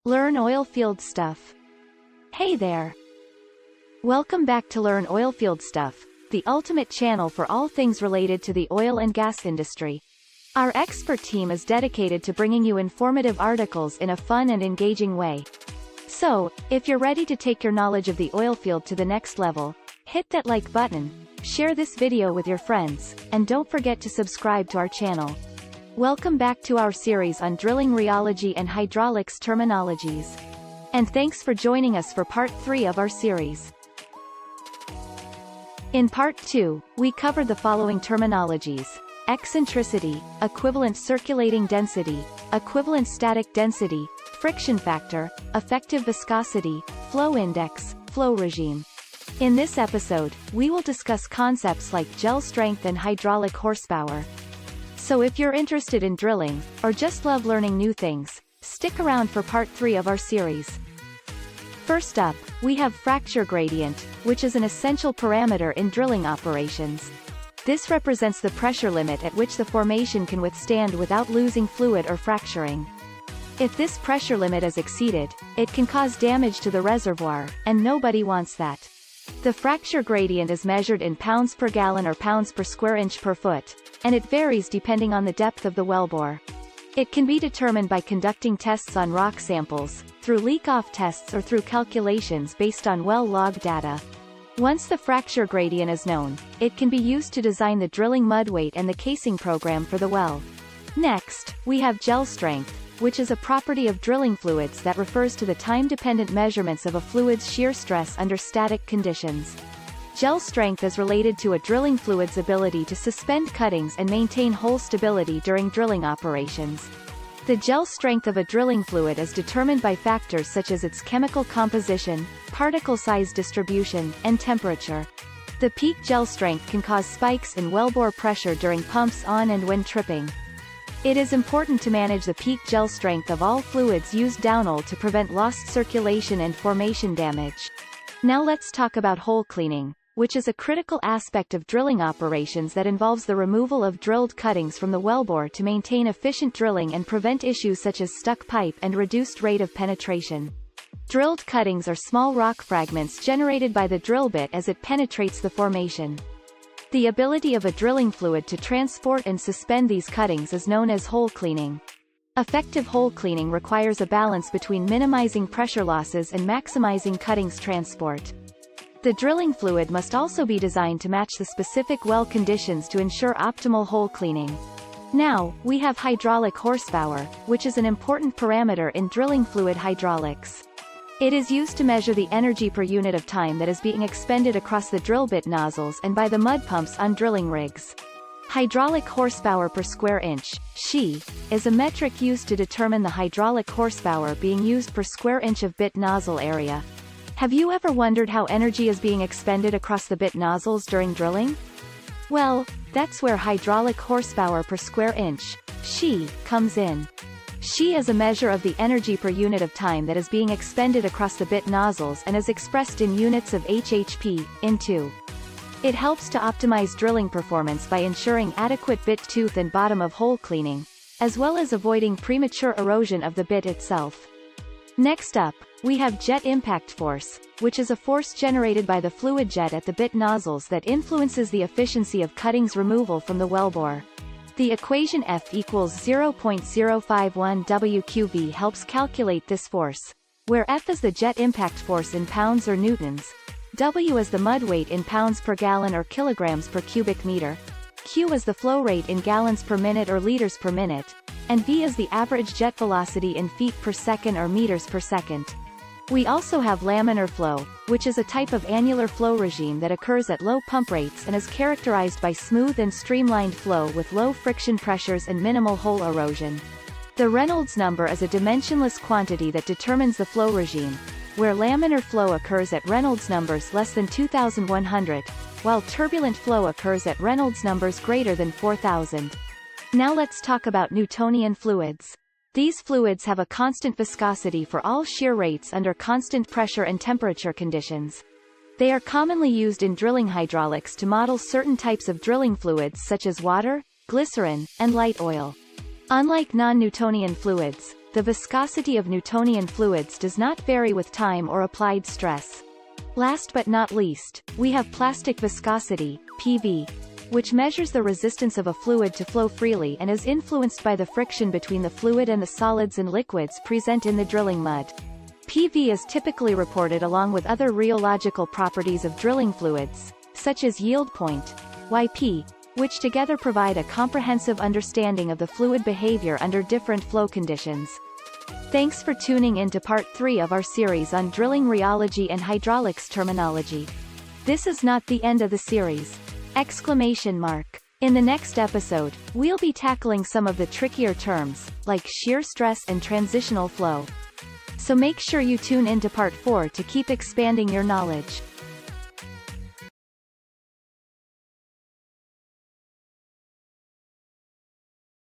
Learn oilfield stuff. Hey there! Welcome back to Learn Oilfield Stuff, the ultimate channel for all things related to the oil and gas industry. Our expert team is dedicated to bringing you informative articles in a fun and engaging way. So, if you're ready to take your knowledge of the oilfield to the next level, hit that like button, share this video with your friends, and don't forget to subscribe to our channel. Welcome back to our series on drilling rheology and hydraulics terminologies. And thanks for joining us for part 3 of our series. In part 2, we covered the following terminologies: eccentricity, equivalent circulating density, equivalent static density, friction factor, effective viscosity, flow index, flow regime. In this episode, we will discuss concepts like gel strength and hydraulic horsepower. So if you're interested in drilling, or just love learning new things, stick around for part 3 of our series. First up, we have fracture gradient, which is an essential parameter in drilling operations. This represents the pressure limit at which the formation can withstand without losing fluid or fracturing. If this pressure limit is exceeded, it can cause damage to the reservoir, and nobody wants that. The fracture gradient is measured in pounds per gallon or pounds per square inch per foot, and it varies depending on the depth of the wellbore. It can be determined by conducting tests on rock samples, through leak-off tests or through calculations based on well log data. Once the fracture gradient is known, it can be used to design the drilling mud weight and the casing program for the well. Next, we have gel strength, which is a property of drilling fluids that refers to the time-dependent measurements of a fluid's shear stress under static conditions. Gel strength is related to a drilling fluid's ability to suspend cuttings and maintain hole stability during drilling operations. The gel strength of a drilling fluid is determined by factors such as its chemical composition, particle size distribution, and temperature. The peak gel strength can cause spikes in wellbore pressure during pumps on and when tripping. It is important to manage the peak gel strength of all fluids used downhole to prevent lost circulation and formation damage. Now let's talk about hole cleaning, which is a critical aspect of drilling operations that involves the removal of drilled cuttings from the wellbore to maintain efficient drilling and prevent issues such as stuck pipe and reduced rate of penetration. Drilled cuttings are small rock fragments generated by the drill bit as it penetrates the formation. The ability of a drilling fluid to transport and suspend these cuttings is known as hole cleaning. Effective hole cleaning requires a balance between minimizing pressure losses and maximizing cuttings transport. The drilling fluid must also be designed to match the specific well conditions to ensure optimal hole cleaning. Now, we have hydraulic horsepower, which is an important parameter in drilling fluid hydraulics. It is used to measure the energy per unit of time that is being expended across the drill bit nozzles and by the mud pumps on drilling rigs. Hydraulic horsepower per square inch, HE, is a metric used to determine the hydraulic horsepower being used per square inch of bit nozzle area. Have you ever wondered how energy is being expended across the bit nozzles during drilling? Well, that's where hydraulic horsepower per square inch, HE, comes in. HE is a measure of the energy per unit of time that is being expended across the bit nozzles and is expressed in units of HHP, into. It helps to optimize drilling performance by ensuring adequate bit tooth and bottom of hole cleaning, as well as avoiding premature erosion of the bit itself. Next up, we have jet impact force, which is a force generated by the fluid jet at the bit nozzles that influences the efficiency of cuttings removal from the wellbore. The equation F equals 0.051 WQV helps calculate this force, where F is the jet impact force in pounds or newtons, W is the mud weight in pounds per gallon or kilograms per cubic meter, Q is the flow rate in gallons per minute or liters per minute, and V is the average jet velocity in feet per second or meters per second. We also have laminar flow, which is a type of annular flow regime that occurs at low pump rates and is characterized by smooth and streamlined flow with low friction pressures and minimal hole erosion. The Reynolds number is a dimensionless quantity that determines the flow regime, where laminar flow occurs at Reynolds numbers less than 2,100, while turbulent flow occurs at Reynolds numbers greater than 4,000. Now let's talk about Newtonian fluids. These fluids have a constant viscosity for all shear rates under constant pressure and temperature conditions. They are commonly used in drilling hydraulics to model certain types of drilling fluids such as water, glycerin, and light oil. Unlike non-Newtonian fluids, the viscosity of Newtonian fluids does not vary with time or applied stress. Last but not least, we have plastic viscosity, PV, which measures the resistance of a fluid to flow freely and is influenced by the friction between the fluid and the solids and liquids present in the drilling mud. PV is typically reported along with other rheological properties of drilling fluids, such as yield point, YP, which together provide a comprehensive understanding of the fluid behavior under different flow conditions. Thanks for tuning in to part 3 of our series on drilling rheology and hydraulics terminology. This is not the end of the series! In the next episode, we'll be tackling some of the trickier terms, like shear stress and transitional flow. So make sure you tune in to part 4 to keep expanding your knowledge.